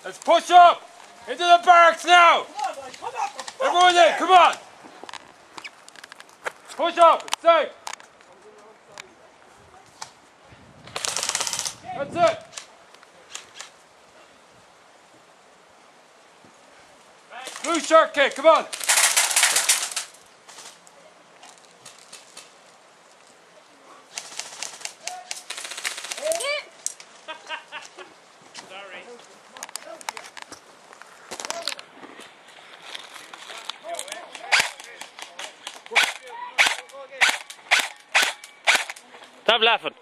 Let's push up! Into the barracks now! Everyone in, come on! Push up, it's safe! That's it! Blue shirt kick, come on! Stop laughing.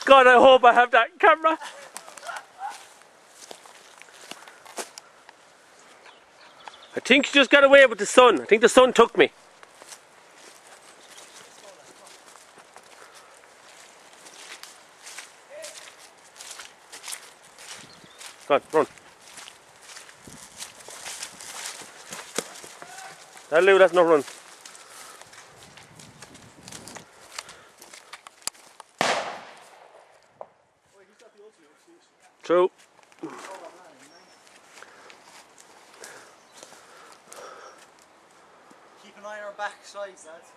God, I hope I have that camera. I think she just got away with the sun. I think the sun took me. Go on, run. That'll do, that's no run. True. Keep an eye on our back sides, lads.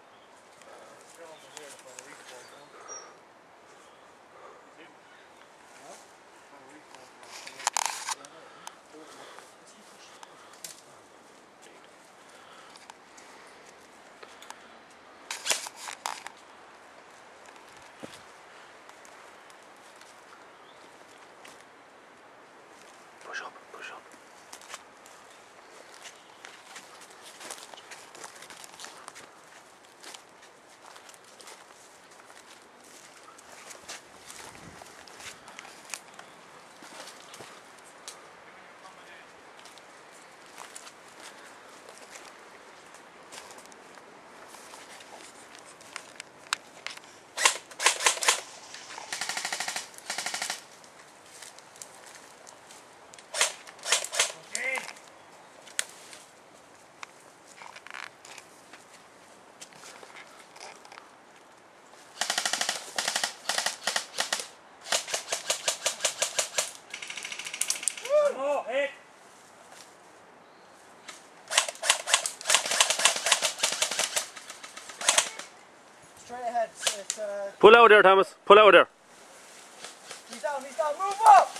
Push up, push up. Straight ahead. Pull out there, Thomas. Pull out there. He's down, he's down. Move up!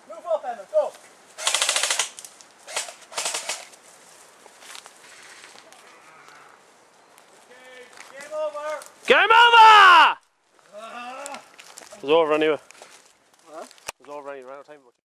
Move up, Emma. Go! Game over! Game over! It's over anyway.